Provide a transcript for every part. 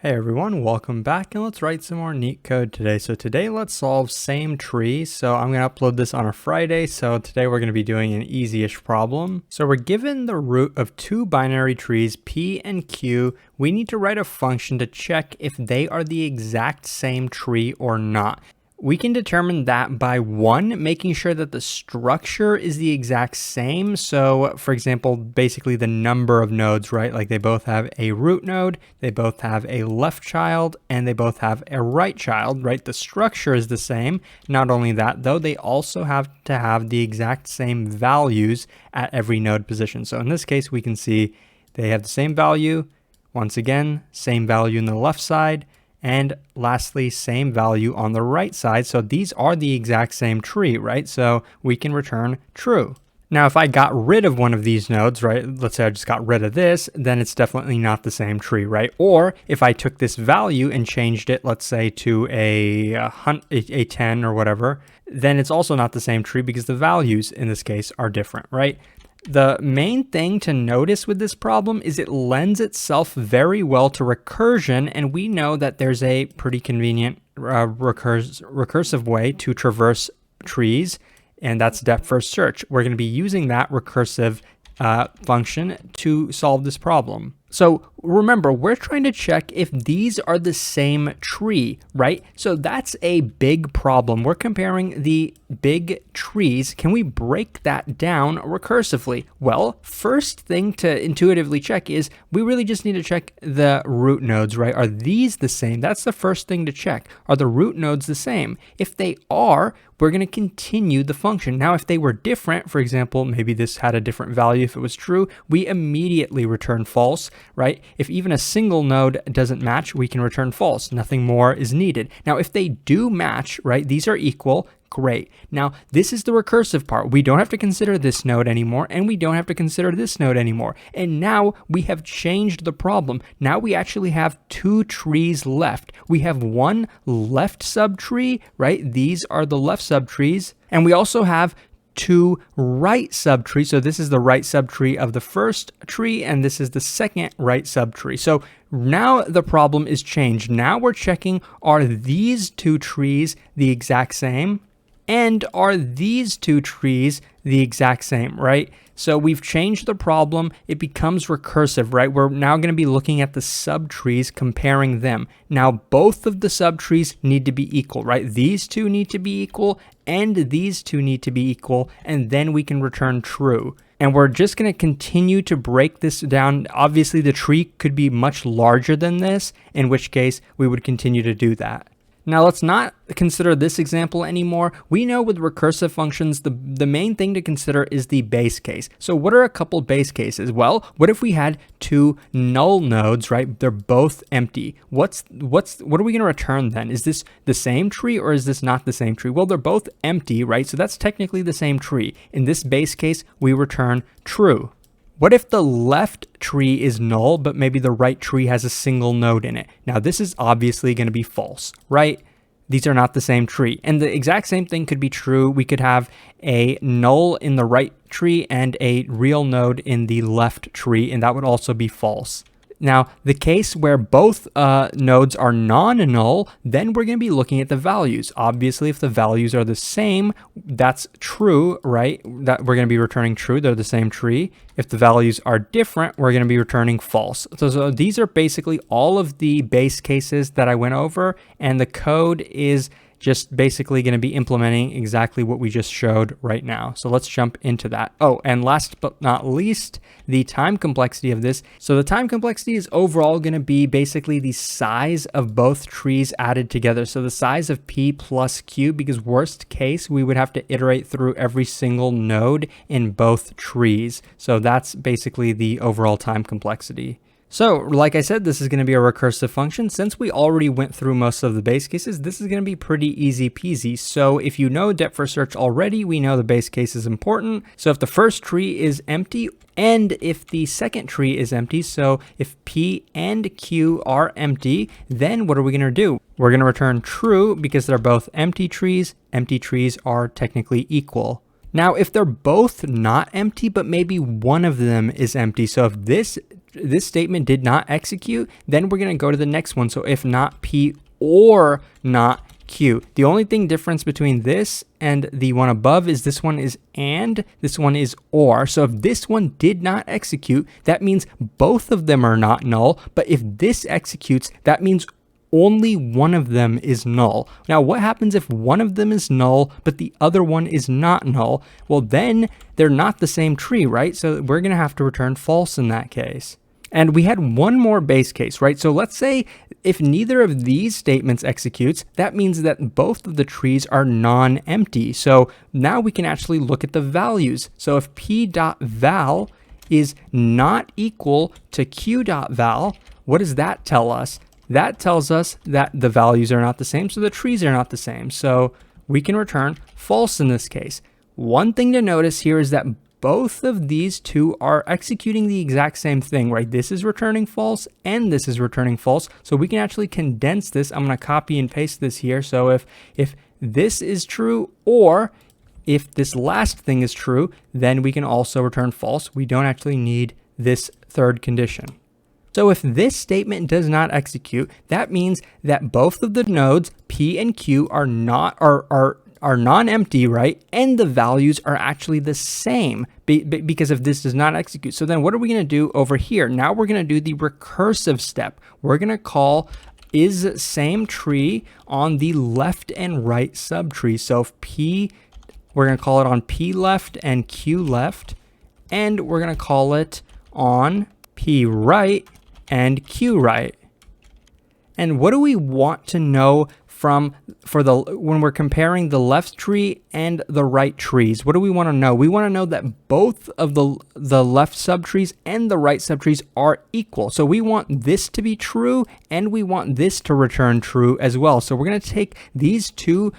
Hey everyone, welcome back, and let's write some more Leetcode today. So today let's solve same tree. So I'm going to upload this on a Friday, so today we're going to be doing an easy-ish problem. So we're given the root of two binary trees, P and Q. We need to write a function to check if they are the exact same tree or not. We can determine that by one, making sure that the structure is the exact same. So for example, basically the number of nodes, right? Like they both have a root node, they both have a left child, and they both have a right child, right? The structure is the same. Not only that though, they also have to have the exact same values at every node position. So in this case, we can see they have the same value. Once again, same value in the left side. And lastly, same value on the right side. So these are the exact same tree, right? So we can return true. Now, if I got rid of one of these nodes, right, let's say I just got rid of this, then it's definitely not the same tree, right? Or if I took this value and changed it, let's say to a 10 or whatever, then it's also not the same tree because the values in this case are different, right? The main thing to notice with this problem is it lends itself very well to recursion, and we know that there's a pretty convenient recursive way to traverse trees, and that's depth first search. We're going to be using that recursive function to solve this problem. So remember, we're trying to check if these are the same tree, right? So that's a big problem. We're comparing the big trees. Can we break that down recursively? Well, first thing to intuitively check is we really just need to check the root nodes, right? Are these the same? That's the first thing to check. Are the root nodes the same? If they are, we're going to continue the function. Now, if they were different, for example, maybe this had a different value if it was true, we immediately return false, right? If even a single node doesn't match, we can return false. Nothing more is needed. Now, if they do match, right, these are equal, great. Now, this is the recursive part. We don't have to consider this node anymore, and we don't have to consider this node anymore. And now we have changed the problem. Now we actually have two trees left. We have one left subtree, right? These are the left subtrees. And we also have two right subtrees. So this is the right subtree of the first tree, and this is the second right subtree. So now the problem is changed. Now we're checking, are these two trees the exact same? And are these two trees the exact same, right? So we've changed the problem. It becomes recursive, right? We're now going to be looking at the subtrees, comparing them. Now, both of the subtrees need to be equal, right? These two need to be equal, and these two need to be equal, and then we can return true. And we're just going to continue to break this down. Obviously, the tree could be much larger than this, in which case we would continue to do that. Now, let's not consider this example anymore. We know with recursive functions, the main thing to consider is the base case. So what are a couple base cases? Well, what if we had two null nodes, right? They're both empty. What are we going to return then? Is this the same tree or is this not the same tree? Well, they're both empty, right? So that's technically the same tree. In this base case, we return true. What if the left tree is null, but maybe the right tree has a single node in it? Now, this is obviously going to be false, right? These are not the same tree. And the exact same thing could be true. We could have a null in the right tree and a real node in the left tree, and that would also be false. Now, the case where both nodes are non-null, then we're going to be looking at the values. Obviously, if the values are the same, that's true, right? That we're going to be returning true. They're the same tree. If the values are different, we're going to be returning false. So these are basically all of the base cases that I went over, and the code is just basically going to be implementing exactly what we just showed right now. So let's jump into that. Oh, and last but not least, the time complexity of this. So the time complexity is overall going to be basically the size of both trees added together. So the size of P plus Q, because worst case, we would have to iterate through every single node in both trees. So that's basically the overall time complexity. So, like I said, this is going to be a recursive function. Since we already went through most of the base cases, this is going to be pretty easy peasy. So if you know depth first search already, we know the base case is important. So if the first tree is empty, and if the second tree is empty, so if P and Q are empty, then what are we going to do? We're going to return true because they're both empty trees. Empty trees are technically equal. Now, if they're both not empty, but maybe one of them is empty, so if this statement did not execute, then we're going to go to the next one. So if not P or not Q. The only thing difference between this and the one above is this one is and, this one is or. So if this one did not execute, that means both of them are not null. But if this executes, that means only one of them is null. Now, what happens if one of them is null, but the other one is not null? Well, then they're not the same tree, right? So we're going to have to return false in that case. And we had one more base case, right? So let's say if neither of these statements executes, that means that both of the trees are non-empty. So now we can actually look at the values. So if p.val is not equal to q.val, what does that tell us? That tells us that the values are not the same, so the trees are not the same. So we can return false in this case. One thing to notice here is that both of these two are executing the exact same thing, right? This is returning false and this is returning false. So we can actually condense this. I'm going to copy and paste this here. So if this is true, or if this last thing is true, then we can also return false. We don't actually need this third condition. So if this statement does not execute, that means that both of the nodes P and Q are non-empty, right? And the values are actually the same because if this does not execute. So then what are we going to do over here? Now we're going to do the recursive step. We're going to call is same tree on the left and right subtree. So if P, we're going to call it on P left and Q left, and we're going to call it on P right and Q right. And what do we want to know when we're comparing the left tree and the right trees? What do we want to know? We want to know that both of the left subtrees and the right subtrees are equal. So we want this to be true and we want this to return true as well. So we're going to take these two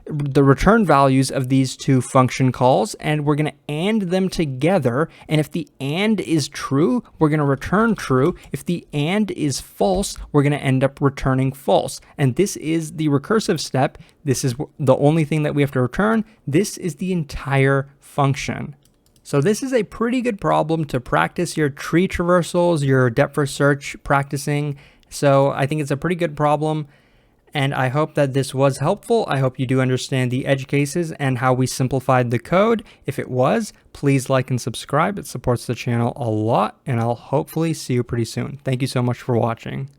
the return values of these two function calls, and we're going to AND them together. And if the AND is true, we're going to return true. If the AND is false, we're going to end up returning false. And this is the recursive step. This is the only thing that we have to return. This is the entire function. So this is a pretty good problem to practice your tree traversals, your depth first search practicing. So I think it's a pretty good problem. And I hope that this was helpful. I hope you do understand the edge cases and how we simplified the code. If it was, please like and subscribe. It supports the channel a lot, and I'll hopefully see you pretty soon. Thank you so much for watching.